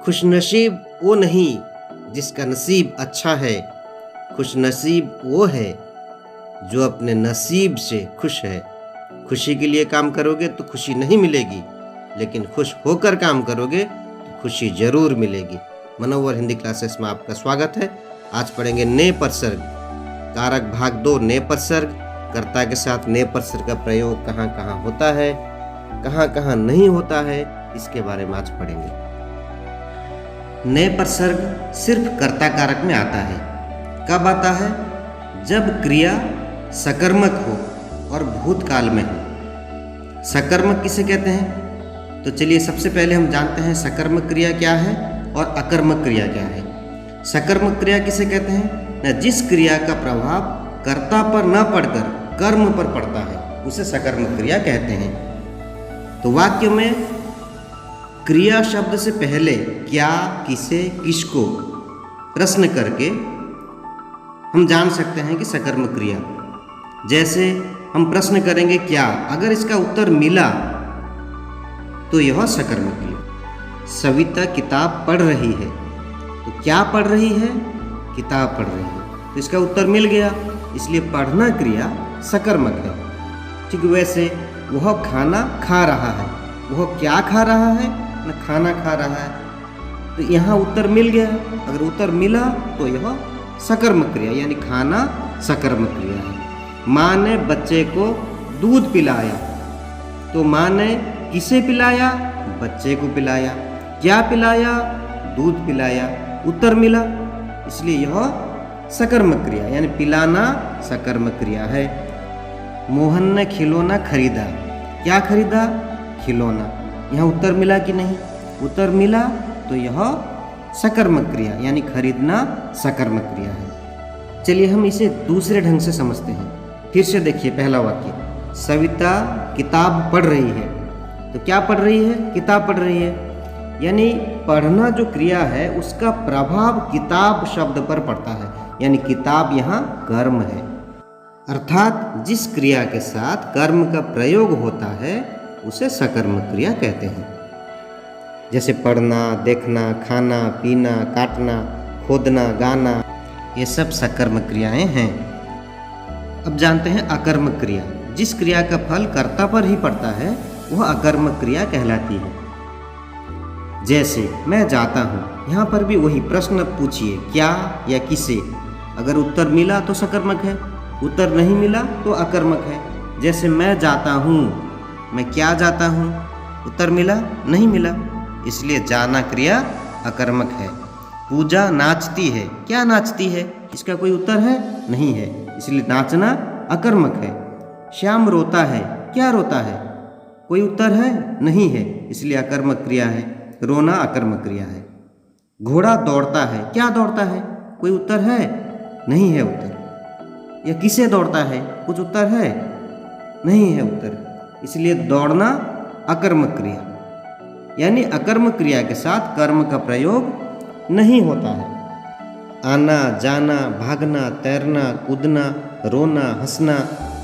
खुशनसीब वो नहीं जिसका नसीब अच्छा है, खुशनसीब वो है जो अपने नसीब से खुश है। खुशी के लिए काम करोगे तो खुशी नहीं मिलेगी, लेकिन खुश होकर काम करोगे तो खुशी जरूर मिलेगी। मनोवर हिंदी क्लासेस में आपका स्वागत है। आज पढ़ेंगे ने परसर्ग, कारक भाग 2 ने परसर्ग। कर्ता के साथ ने परसर्ग का प्रयोग कहाँ कहाँ होता है, कहाँ कहाँ नहीं होता है, इसके बारे में आज पढ़ेंगे। ने परसर्ग सिर्फ कर्ता कारक में आता है। कब आता है? जब क्रिया सकर्मक हो और भूतकाल में हो। सकर्मक किसे कहते हैं? तो चलिए सबसे पहले हम जानते हैं सकर्मक क्रिया क्या है और अकर्मक क्रिया क्या है। सकर्मक क्रिया किसे कहते हैं? न जिस क्रिया का प्रभाव कर्ता पर न पड़कर कर्म पर पड़ता है, उसे सकर्मक क्रिया कहते हैं। तो वाक्य में क्रिया शब्द से पहले क्या, किसे, किसको प्रश्न करके हम जान सकते हैं कि सकर्मक क्रिया। जैसे हम प्रश्न करेंगे क्या, अगर इसका उत्तर मिला तो यह सकर्मक क्रिया। सविता किताब पढ़ रही है, तो क्या पढ़ रही है? किताब पढ़ रही है। तो इसका उत्तर मिल गया, इसलिए पढ़ना क्रिया सकर्मक है। ठीक वैसे वह खाना खा रहा है, वह क्या खा रहा है? न खाना खा रहा है। तो यहाँ उत्तर मिल गया। अगर उत्तर मिला तो यह सकर्मक क्रिया यानी खाना सकर्मक क्रिया है। माँ ने बच्चे को दूध पिलाया, तो माँ ने किसे पिलाया? बच्चे को पिलाया। क्या पिलाया? दूध पिलाया। उत्तर मिला, इसलिए यह सकर्मक क्रिया यानी पिलाना सकर्मक क्रिया है। मोहन ने खिलौना खरीदा। क्या खरीदा? खिलौना। यहाँ उत्तर मिला कि नहीं? उत्तर मिला, तो यह सकर्मक क्रिया यानी खरीदना सकर्मक क्रिया है। चलिए हम इसे दूसरे ढंग से समझते हैं। फिर से देखिए पहला वाक्य, सविता किताब पढ़ रही है। तो क्या पढ़ रही है? किताब पढ़ रही है। यानी पढ़ना जो क्रिया है उसका प्रभाव किताब शब्द पर पड़ता है, यानी किताब यहाँ कर्म है। अर्थात जिस क्रिया के साथ कर्म का प्रयोग होता है उसे सकर्मक क्रिया कहते हैं। जैसे पढ़ना, देखना, खाना, पीना, काटना, खोदना, गाना, ये सब सकर्मक क्रियाएं हैं। अब जानते हैं अकर्मक क्रिया। जिस क्रिया का फल कर्ता पर ही पड़ता है वह अकर्मक क्रिया कहलाती है। जैसे मैं जाता हूँ, यहाँ पर भी वही प्रश्न पूछिए, क्या या किसे। अगर उत्तर मिला तो सकर्मक है, उत्तर नहीं मिला तो अकर्मक है। जैसे मैं जाता हूँ, मैं क्या जाता हूँ? उत्तर मिला? नहीं मिला, इसलिए जाना क्रिया अकर्मक है। पूजा नाचती है। क्या नाचती है? इसका कोई उत्तर है? नहीं है, इसलिए नाचना अकर्मक है। श्याम रोता है। क्या रोता है? कोई उत्तर है? नहीं है, इसलिए अकर्मक क्रिया है। रोना अकर्मक क्रिया है। घोड़ा दौड़ता है। क्या दौड़ता है? कोई उत्तर है? नहीं है उत्तर। यह किसे दौड़ता है? कुछ उत्तर है? नहीं है उत्तर, इसलिए दौड़ना अकर्मक क्रिया यानी अकर्मक क्रिया के साथ कर्म का प्रयोग नहीं होता है। आना, जाना, भागना, तैरना, कूदना, रोना, हंसना,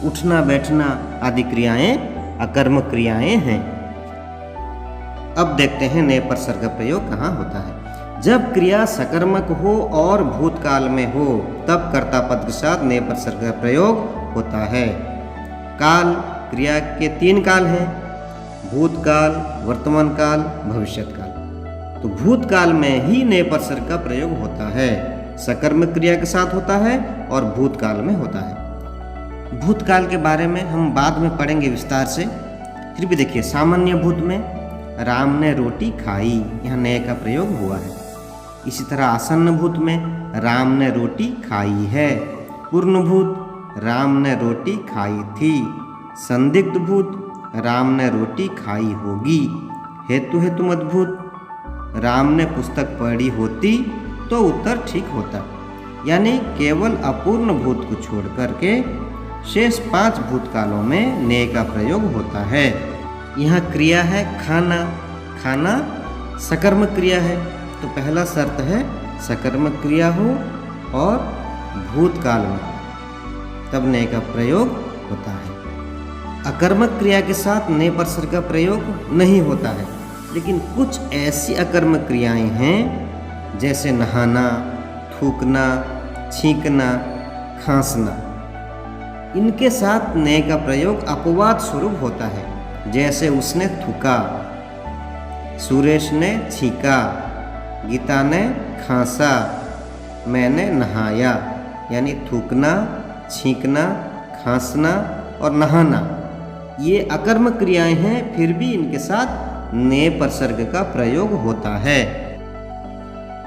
उठना, बैठना आदि क्रियाएं अकर्मक क्रियाएं हैं। अब देखते हैं ने परसर्ग का प्रयोग कहाँ होता है। जब क्रिया सकर्मक हो और भूतकाल में हो तब कर्ता पद के साथ ने परसर्ग का प्रयोग होता है। काल क्रिया के 3 काल हैं, भूतकाल, वर्तमान काल, भविष्यत काल। तो भूतकाल में ही ने परसर्ग का प्रयोग होता है, सकर्मक क्रिया के साथ होता है और भूतकाल में होता है। भूतकाल के बारे में हम बाद में पढ़ेंगे विस्तार से। फिर भी देखिए, सामान्य भूत में राम ने रोटी खाई, यहाँ ने का प्रयोग हुआ है। इसी तरह आसन्न भूत में राम ने रोटी खाई है। पूर्ण भूत राम ने रोटी खाई थी। संदिग्ध भूत राम ने रोटी खाई होगी। हेतु हेतु मद्भूत राम ने पुस्तक पढ़ी होती तो उत्तर ठीक होता। यानी केवल अपूर्ण भूत को छोड़ करके शेष 5 भूतकालों में ने का प्रयोग होता है। यहाँ क्रिया है खाना। खाना सकर्मक क्रिया है, तो पहला शर्त है सकर्मक क्रिया हो और भूतकाल में, तब ने का प्रयोग होता है। अकर्मक क्रिया के साथ ने परसर्ग का प्रयोग नहीं होता है। लेकिन कुछ ऐसी अकर्मक क्रियाएं हैं जैसे नहाना, थूकना, छींकना, खांसना। इनके साथ ने का प्रयोग अपवाद स्वरूप होता है। जैसे उसने थूका, सुरेश ने छींका, गीता ने खांसा, मैंने नहाया। यानी थूकना, छींकना, खांसना और नहाना ये अकर्मक क्रियाएं हैं, फिर भी इनके साथ ने परसर्ग का प्रयोग होता है।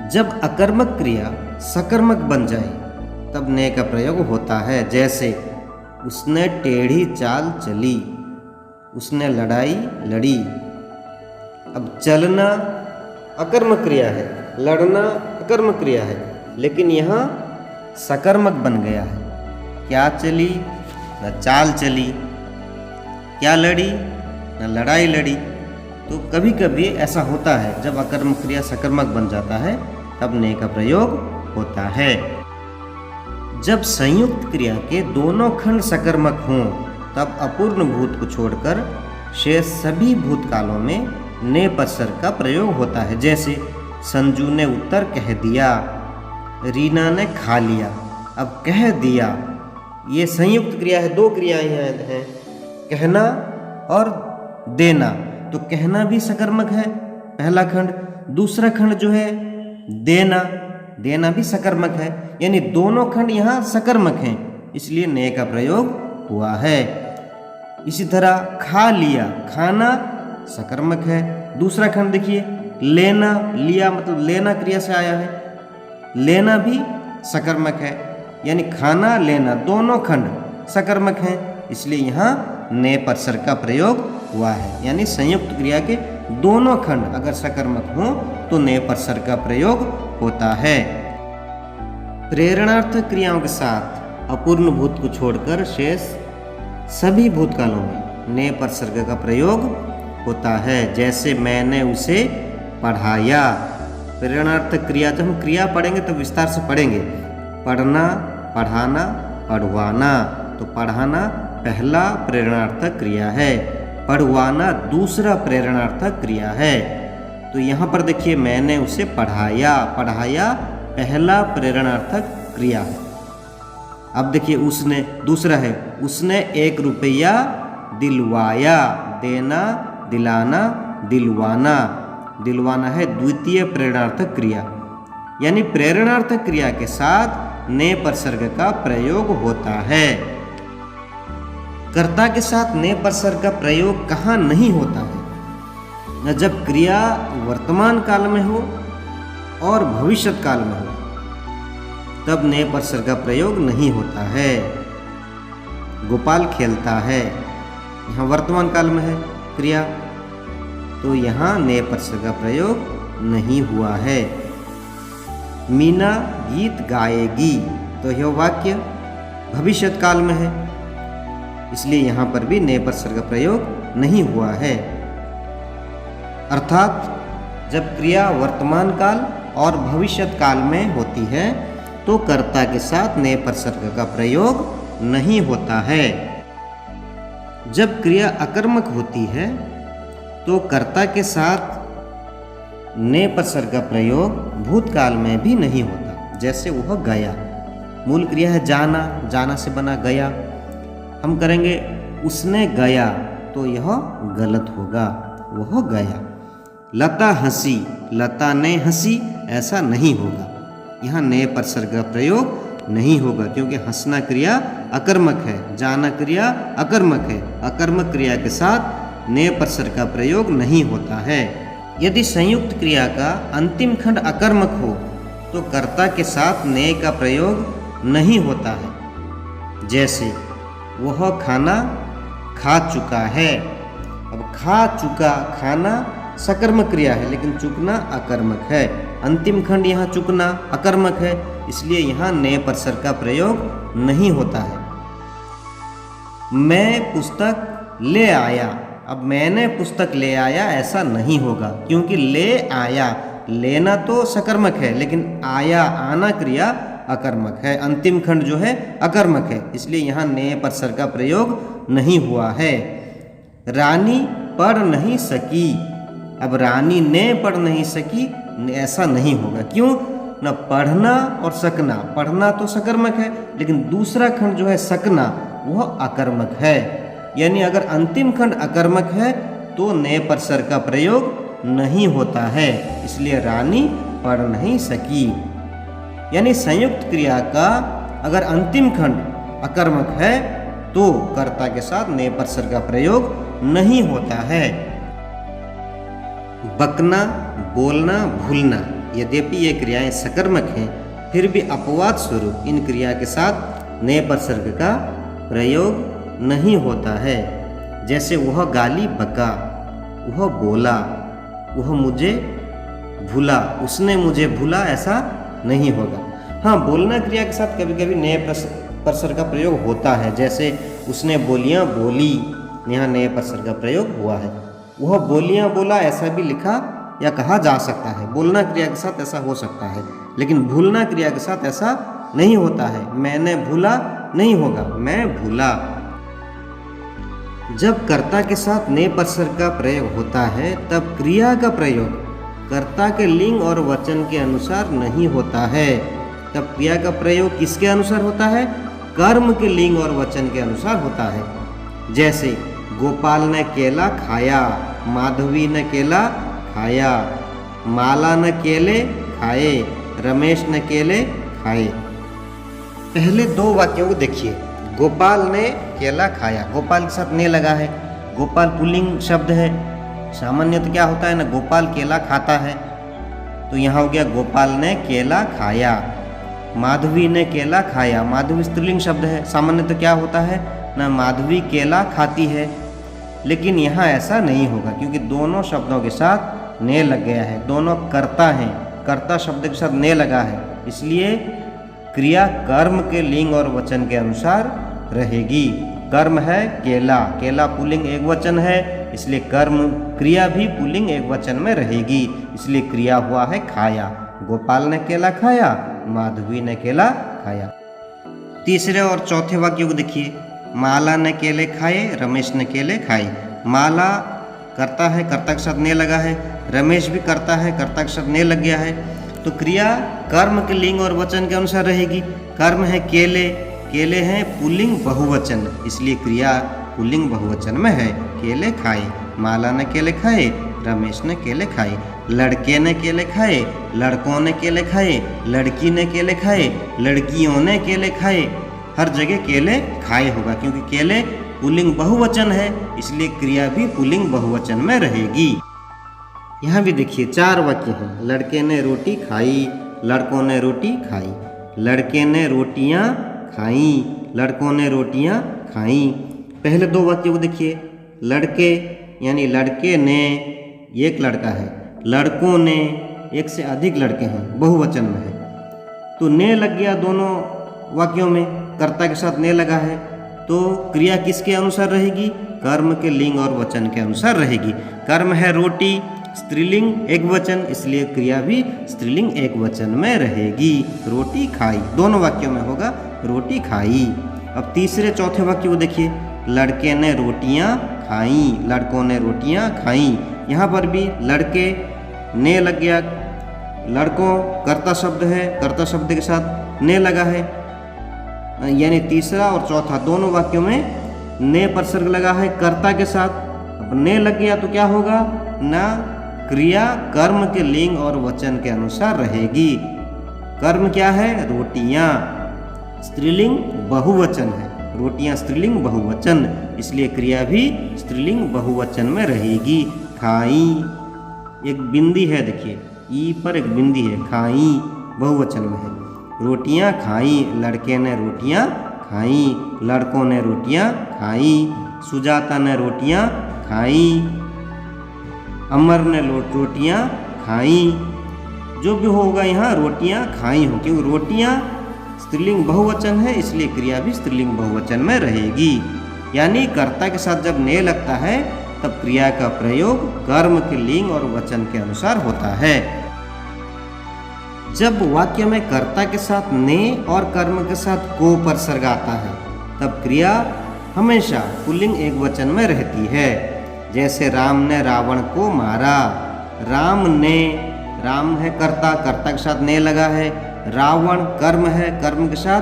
जब अकर्मक क्रिया सकर्मक बन जाए तब ने का प्रयोग होता है। जैसे उसने टेढ़ी चाल चली, उसने लड़ाई लड़ी। अब चलना अकर्मक क्रिया है, लड़ना अकर्मक क्रिया है, लेकिन यहाँ सकर्मक बन गया है। क्या चली न चाल चली, क्या लड़ी न लड़ाई लड़ी। तो कभी कभी ऐसा होता है जब अकर्मक क्रिया सकर्मक बन जाता है तब ने का प्रयोग होता है। जब संयुक्त क्रिया के दोनों खंड सकर्मक हों तब अपूर्ण भूत को छोड़कर शेष सभी भूतकालों में ने परसर्ग का प्रयोग होता है। जैसे संजू ने उत्तर कह दिया, रीना ने खा लिया। अब कह दिया ये संयुक्त क्रिया है, दो क्रियाएं हैं, कहना और देना। तो कहना भी सकर्मक है पहला खंड, दूसरा खंड जो है देना, देना भी सकर्मक है। यानी दोनों खंड यहाँ सकर्मक हैं, इसलिए ने का प्रयोग हुआ है। इसी तरह खा लिया, खाना सकर्मक है। दूसरा खंड देखिए लेना, लिया मतलब लेना क्रिया से आया है, लेना भी सकर्मक है। यानी खाना लेना दोनों खंड सकर्मक हैं, इसलिए यहाँ ने परसर्ग का प्रयोग हुआ है। यानी संयुक्त क्रिया के दोनों खंड अगर सकर्मक हों तो ने परसर्ग का प्रयोग होता है। प्रेरणार्थक क्रियाओं के साथ अपूर्ण भूत को छोड़कर शेष सभी भूतकालों में ने परसर्ग का प्रयोग होता है। जैसे मैंने उसे पढ़ाया। प्रेरणार्थक क्रिया, जब हम क्रिया पढ़ेंगे तो विस्तार से पढ़ेंगे। पढ़ना, पढ़ाना, पढ़वाना। तो पढ़ाना पहला प्रेरणार्थक क्रिया है, पढ़वाना दूसरा प्रेरणार्थक क्रिया है। तो यहाँ पर देखिए मैंने उसे पढ़ाया, पढ़ाया पहला प्रेरणार्थक क्रिया है। अब देखिए उसने दूसरा है, उसने 1 रुपया दिलवाया। देना, दिलाना, दिलवाना। दिलवाना है द्वितीय प्रेरणार्थक क्रिया। यानी प्रेरणार्थक क्रिया के साथ ने परसर्ग का प्रयोग होता है। कर्ता के साथ ने परसर्ग का प्रयोग कहाँ नहीं होता है? न जब क्रिया वर्तमान काल में हो और भविष्यत काल में हो तब ने परसर्ग का प्रयोग नहीं होता है। गोपाल खेलता है, यहाँ वर्तमान काल में है क्रिया, तो यहाँ ने परसर्ग का प्रयोग नहीं हुआ है। मीना गीत गाएगी, तो यह वाक्य भविष्यत काल में है, इसलिए यहाँ पर भी ने परसर्ग का प्रयोग नहीं हुआ है। अर्थात जब क्रिया वर्तमान काल और भविष्यत काल में होती है तो कर्ता के साथ ने परसर्ग का प्रयोग नहीं होता है। जब क्रिया अकर्मक होती है तो कर्ता के साथ ने परसर्ग का प्रयोग भूतकाल में भी नहीं होता। जैसे वह गया, मूल क्रिया है जाना, जाना से बना गया। हम करेंगे उसने गया तो यह गलत होगा, वह गया। लता हंसी, लता ने हंसी, ऐसा नहीं होगा। यहाँ ने परसर्ग का प्रयोग नहीं होगा क्योंकि हंसना क्रिया अकर्मक है, जाना क्रिया अकर्मक है। अकर्मक क्रिया के साथ ने परसर्ग का प्रयोग नहीं होता है। यदि संयुक्त क्रिया का अंतिम खंड अकर्मक हो तो कर्ता के साथ ने का प्रयोग नहीं होता है। जैसे वह खाना खा चुका है। अब खा चुका, खाना सकर्मक क्रिया है लेकिन चुकना अकर्मक है। अंतिम खंड यहाँ चुकना अकर्मक है, इसलिए यहाँ ने परसर्ग का प्रयोग नहीं होता है। मैं पुस्तक ले आया। अब मैंने पुस्तक ले आया ऐसा नहीं होगा क्योंकि ले आया, लेना तो सकर्मक है लेकिन आया, आना क्रिया अकर्मक है। अंतिम खंड जो है अकर्मक है, इसलिए यहाँ ने परसर्ग का प्रयोग नहीं हुआ है। रानी पढ़ नहीं सकी। अब रानी ने पढ़ नहीं सकी, ऐसा नहीं होगा। क्यों? न पढ़ना और सकना, पढ़ना तो सकर्मक है, लेकिन दूसरा खंड जो है सकना वह अकर्मक है। यानी अगर अंतिम खंड अकर्मक है तो ने परसर का प्रयोग नहीं होता है, इसलिए रानी पढ़ नहीं सकी। यानी संयुक्त क्रिया का अगर अंतिम खंड अकर्मक है तो कर्ता के साथ ने परसर का प्रयोग नहीं होता है। बकना, बोलना, भूलना, यद्यपि ये क्रियाएं सकर्मक हैं, फिर भी अपवाद स्वरूप इन क्रिया के साथ ने परसर्ग का प्रयोग नहीं होता है। जैसे वह गाली बका, वह बोला, वह मुझे भूला, उसने मुझे भूला, ऐसा नहीं होगा। हाँ, बोलना क्रिया के साथ कभी कभी ने परसर का प्रयोग होता है। जैसे उसने बोलियां बोली, यहाँ ने परसर का प्रयोग हुआ है। वह बोलियां बोला, ऐसा भी लिखा या कहा जा सकता है। बोलना क्रिया के साथ ऐसा हो सकता है, लेकिन भूलना क्रिया के साथ ऐसा नहीं होता है। मैंने भूला नहीं होगा, मैं भूला। जब कर्ता के साथ ने परसर का प्रयोग होता है तब क्रिया का प्रयोग कर्ता के लिंग और वचन के अनुसार नहीं होता है। तब क्रिया का प्रयोग किसके अनुसार होता है? कर्म के लिंग और वचन के अनुसार होता है। जैसे गोपाल ने केला खाया, माधवी ने केला खाया, माला ने केले खाए, रमेश ने केले खाए। पहले दो वाक्यों को देखिए। गोपाल ने केला खाया, गोपाल के साथ ने लगा है। गोपाल पुल्लिंग शब्द है। सामान्यतः क्या होता है ना, गोपाल केला खाता है, तो यहाँ हो गया गोपाल ने केला खाया। माधवी ने केला खाया, माधवी स्त्रीलिंग शब्द है। सामान्यतः क्या होता है ना, माधवी केला खाती है, लेकिन यहाँ ऐसा नहीं होगा क्योंकि दोनों शब्दों के साथ ने लग गया है। दोनों कर्ता हैं, कर्ता शब्द के साथ ने लगा है, इसलिए क्रिया कर्म के लिंग और वचन के अनुसार रहेगी। कर्म है केला, केला पुल्लिंग एक वचन है, इसलिए कर्म क्रिया भी पुल्लिंग एक वचन में रहेगी, इसलिए क्रिया हुआ है खाया। गोपाल ने केला खाया, माधवी ने केला खाया। तीसरे और चौथे वाक्य को देखिए। माला ने केले खाए, रमेश ने केले खाए। माला करता है, कर्ता के साथ ने लगा है। रमेश भी करता है, कर्ता के साथ ने लग गया है। तो क्रिया कर्म के लिंग और वचन के अनुसार रहेगी। कर्म है केले, केले हैं पुल्लिंग बहुवचन, इसलिए क्रिया पुल्लिंग बहुवचन में है। केले खाए, माला ने केले खाए, रमेश ने केले खाए। लड़के ने केले खाए, लड़कों ने केले खाए, लड़की ने केले खाए, लड़कियों ने केले खाए। हर जगह केले खाए होगा क्योंकि केले पुल्लिंग बहुवचन है, इसलिए क्रिया भी पुल्लिंग बहुवचन में रहेगी। यहाँ भी देखिए 4 वाक्य हैं। लड़के ने रोटी खाई, लड़कों ने रोटी खाई। लड़के ने रोटियाँ खाई, लड़कों ने रोटियाँ खाई। पहले 2 वाक्य को देखिए। लड़के यानी लड़के ने, एक लड़का है, लड़कों ने एक से अधिक लड़के हैं, बहुवचन में है, तो ने लग गया दोनों वाक्यों में। कर्ता के साथ ने लगा है, तो क्रिया किसके अनुसार रहेगी? कर्म के लिंग और वचन के अनुसार रहेगी। कर्म है रोटी, स्त्रीलिंग एक वचन, इसलिए क्रिया भी स्त्रीलिंग एक वचन में रहेगी। रोटी खाई, दोनों वाक्यों में होगा रोटी खाई। अब तीसरे चौथे वाक्य को देखिए। लड़के ने रोटियां खाई, लड़कों ने रोटियां खाई। यहाँ पर भी लड़के ने लग गया, लड़कों कर्ता शब्द है, कर्ता शब्द के साथ ने लगा है, यानी तीसरा और चौथा दोनों वाक्यों में ने परसर्ग लगा है कर्ता के साथ। अब ने लग गया तो क्या होगा ना, क्रिया कर्म के लिंग और वचन के अनुसार रहेगी। कर्म क्या है? रोटियां, स्त्रीलिंग बहुवचन है, रोटियां स्त्रीलिंग बहुवचन, इसलिए क्रिया भी स्त्रीलिंग बहुवचन में रहेगी। खाई, एक बिंदी है, देखिए ई पर एक बिंदी है, खाई बहुवचन में है। रोटियां खाई, लड़के ने रोटियां खाई, लड़कों ने रोटियां खाई। सुजाता ने रोटियां खाई, अमर ने रोटियां खाई। जो भी होगा यहाँ रोटियां खाई हो, क्योंकि रोटियां स्त्रीलिंग बहुवचन है, इसलिए क्रिया भी स्त्रीलिंग बहुवचन में रहेगी। यानी कर्ता के साथ जब ने लगता है तब क्रिया का प्रयोग कर्म के लिंग और वचन के अनुसार होता है। जब वाक्य में कर्ता के साथ ने और कर्म के साथ को परसर्ग आता है तब क्रिया हमेशा पुल्लिंग एक वचन में रहती है। जैसे राम ने रावण को मारा, राम ने, राम है कर्ता, कर्ता के साथ ने लगा है। रावण कर्म है, कर्म के साथ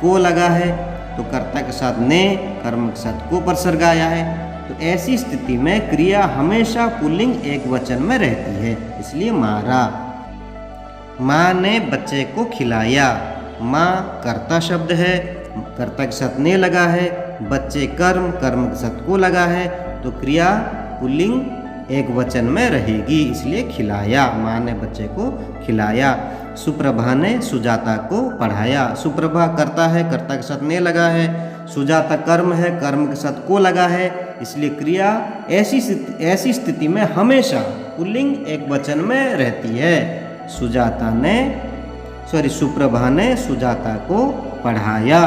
को लगा है, तो कर्ता के साथ ने, कर्म के साथ को प्रसर्ग आया है। तो ऐसी स्थिति में क्रिया हमेशा पुल्लिंग एक वचन में रहती है, इसलिए मारा। माँ ने बच्चे को खिलाया, माँ कर्ता शब्द है, कर्ता के साथ ने लगा है, बच्चे कर्म, कर्म के साथ को लगा है, तो क्रिया पुल्लिंग एक वचन में रहेगी, इसलिए खिलाया। माँ ने बच्चे को खिलाया। सुप्रभा ने सुजाता को पढ़ाया। सुप्रभा कर्ता है, कर्ता के साथ ने लगा है। सुजाता कर्म है, कर्म के साथ को लगा है, इसलिए क्रिया ऐसी स्थिति में हमेशा पुल्लिंग एक वचन में रहती है। सुप्रभा ने सुजाता को पढ़ाया।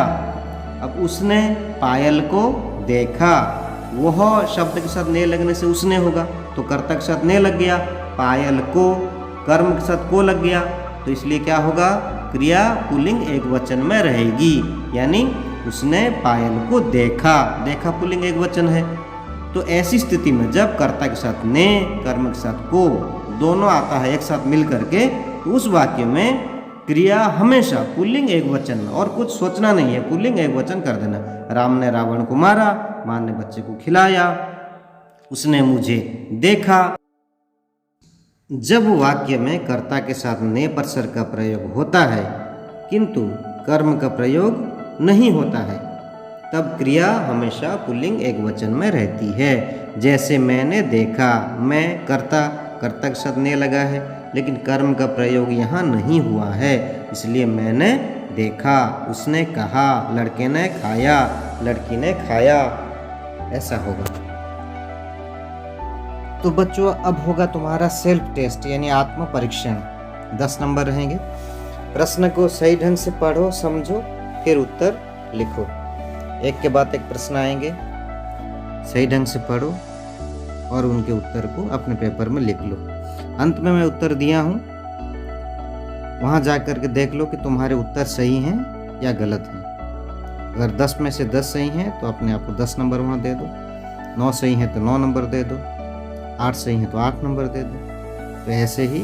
अब उसने पायल को देखा, वह शब्द के साथ ने लगने से उसने होगा, तो कर्ता के साथ ने लग गया। पायल को, कर्म के साथ को लग गया, तो इसलिए क्या होगा, क्रिया पुल्लिंग एक वचन में रहेगी, यानी उसने पायल को देखा। देखा पुल्लिंग एक वचन है। तो ऐसी स्थिति में जब कर्ता के साथ ने, कर्म के साथ को दोनों आता है एक साथ मिल करके, तो उस वाक्य में क्रिया हमेशा पुल्लिंग एक वचन में, और कुछ सोचना नहीं है, पुल्लिंग एक वचन कर देना। राम ने रावण को मारा, माँ ने बच्चे को खिलाया, उसने मुझे देखा। जब वाक्य में कर्ता के साथ ने प्रसर्ग का प्रयोग होता है किंतु कर्म का प्रयोग नहीं होता है, तब क्रिया हमेशा पुल्लिंग एक वचन में रहती है। जैसे मैंने देखा, मैं कर्ता, कर्ता के साथ ने लगा है, लेकिन कर्म का प्रयोग यहाँ नहीं हुआ है, इसलिए मैंने देखा। उसने कहा, लड़के ने खाया, लड़की ने खाया, ऐसा होगा। तो बच्चों अब होगा तुम्हारा सेल्फ टेस्ट यानी आत्म परीक्षण। 10 नंबर रहेंगे। प्रश्न को सही ढंग से पढ़ो, समझो, फिर उत्तर लिखो। एक के बाद एक प्रश्न आएंगे, सही ढंग से पढ़ो और उनके उत्तर को अपने पेपर में लिख लो। अंत में मैं उत्तर दिया हूँ, वहाँ जा कर के देख लो कि तुम्हारे उत्तर सही हैं या गलत हैं। अगर 10 में से 10 सही हैं तो अपने आप को 10 नंबर वहाँ दे दो, 9 सही हैं तो 9 नंबर दे दो, 8 सही हैं तो 8 नंबर दे दो। तो ऐसे ही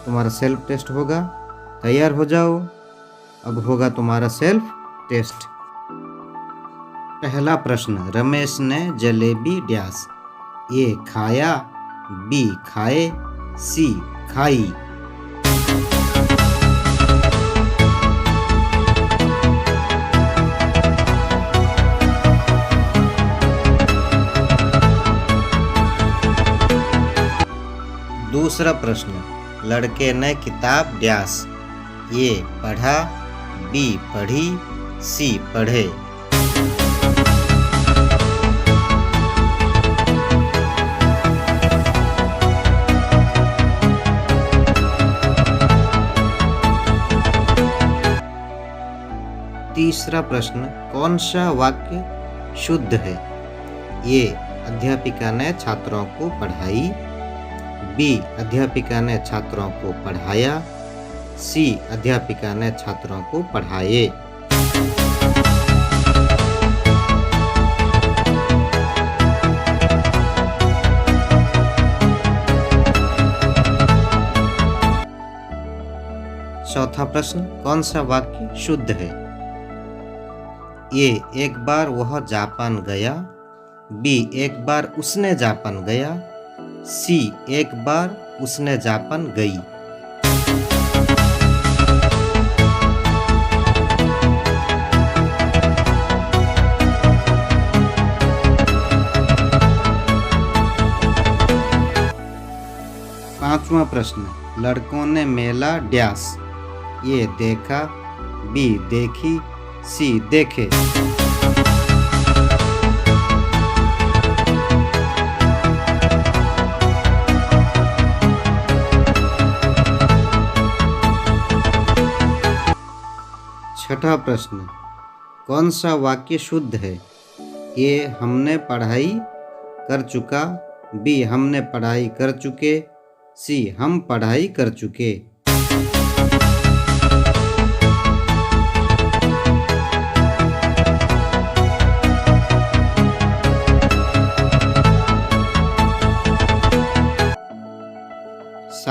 तुम्हारा सेल्फ टेस्ट होगा। तैयार हो जाओ, अब होगा तुम्हारा सेल्फ टेस्ट। पहला प्रश्न, रमेश ने जलेबी डैश, ए खाया, बी खाए, सी खाई। दूसरा प्रश्न, लड़के ने किताब डैश, ए पढ़ा, बी पढ़ी, सी पढ़े। तीसरा प्रश्न, कौन सा वाक्य शुद्ध है? ए अध्यापिका ने छात्रों को पढ़ाई, बी अध्यापिका ने छात्रों को पढ़ाया, सी अध्यापिका ने छात्रों को पढ़ाए। चौथा प्रश्न, कौन सा वाक्य शुद्ध है? ए एक बार वह जापान गया, बी एक बार उसने जापान गया, सी एक बार उसने जापान गई। पांचवा प्रश्न, लड़कों ने मेला डैश, ए देखा, बी देखी, सी देखे। छठा प्रश्न, कौन सा वाक्य शुद्ध है? ए हमने पढ़ाई कर चुका, बी हमने पढ़ाई कर चुके, सी हम पढ़ाई कर चुके।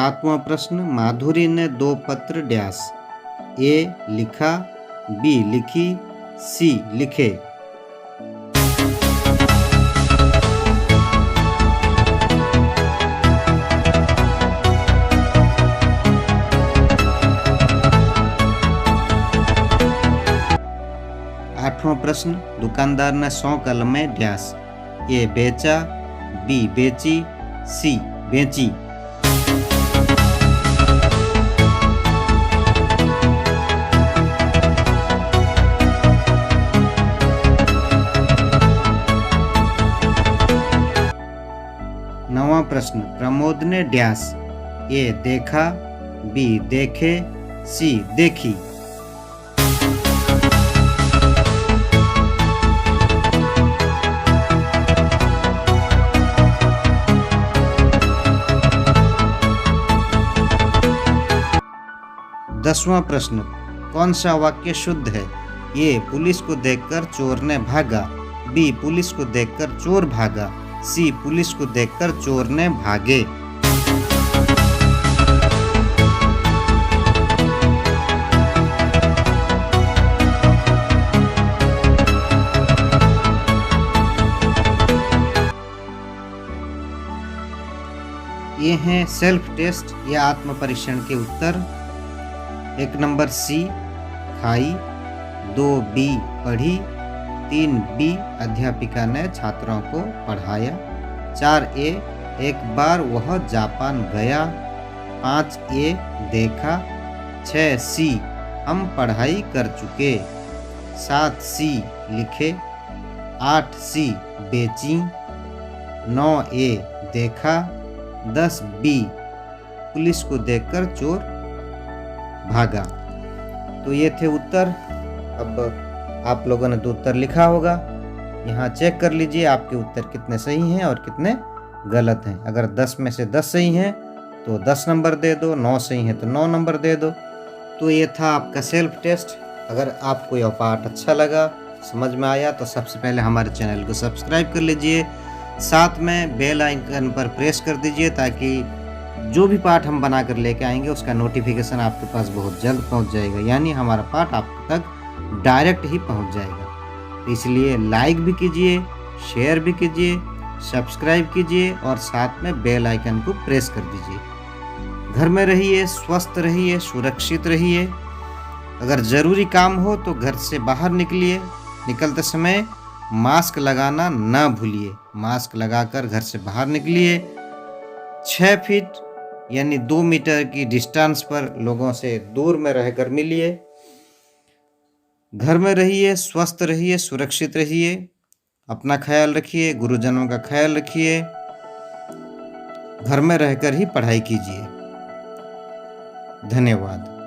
7वां प्रश्न, माधुरी ने 2 पत्र डैश, ए लिखा, बी लिखी, सी लिखे। 8वां प्रश्न, दुकानदार ने 100 कलमें डैश, ए बेचा, बी बेची, सी बेची। 9वां प्रश्न, प्रमोद ने डैश, ए देखा, बी देखे, सी देखी। 10वां प्रश्न, कौन सा वाक्य शुद्ध है? ए पुलिस को देखकर चोर ने भागा, बी पुलिस को देखकर चोर भागा, सी पुलिस को देखकर चोर ने भागे। ये हैं सेल्फ टेस्ट या आत्म परीक्षण के उत्तर। 1 नंबर सी खाई, 2 बी पढ़ी, 3 बी अध्यापिका ने छात्रों को पढ़ाया, 4 ए एक बार वह जापान गया, 5 ए देखा, 6 सी हम पढ़ाई कर चुके, 7 सी लिखे, 8 सी बेची, 9 ए देखा, 10 बी पुलिस को देखकर चोर भागा। तो ये थे उत्तर। अब आप लोगों ने तो उत्तर लिखा होगा, यहाँ चेक कर लीजिए आपके उत्तर कितने सही हैं और कितने गलत हैं। अगर 10 में से 10 सही हैं तो 10 नंबर दे दो, 9 सही हैं तो 9 नंबर दे दो। तो ये था आपका सेल्फ टेस्ट। अगर आपको यह पाठ अच्छा लगा, समझ में आया, तो सबसे पहले हमारे चैनल को सब्सक्राइब कर लीजिए, साथ में बेल आइकन पर प्रेस कर दीजिए ताकि जो भी पाठ हम बना कर लेके आएंगे उसका नोटिफिकेशन आपके पास बहुत जल्द पहुंच जाएगा, यानी हमारा पाठ आप तक डायरेक्ट ही पहुंच जाएगा। तो इसलिए लाइक भी कीजिए, शेयर भी कीजिए, सब्सक्राइब कीजिए और साथ में बेल आइकन को प्रेस कर दीजिए। घर में रहिए, स्वस्थ रहिए, सुरक्षित रहिए। अगर ज़रूरी काम हो तो घर से बाहर निकलिए, निकलते समय मास्क लगाना ना भूलिए, मास्क लगाकर घर से बाहर निकलिए। 6 फीट यानी 2 मीटर की डिस्टेंस पर लोगों से दूर में रहकर मिलिए। घर में रहिए, स्वस्थ रहिए, सुरक्षित रहिए, अपना ख्याल रखिए, गुरुजनों का ख्याल रखिए। घर में रहकर ही पढ़ाई कीजिए। धन्यवाद।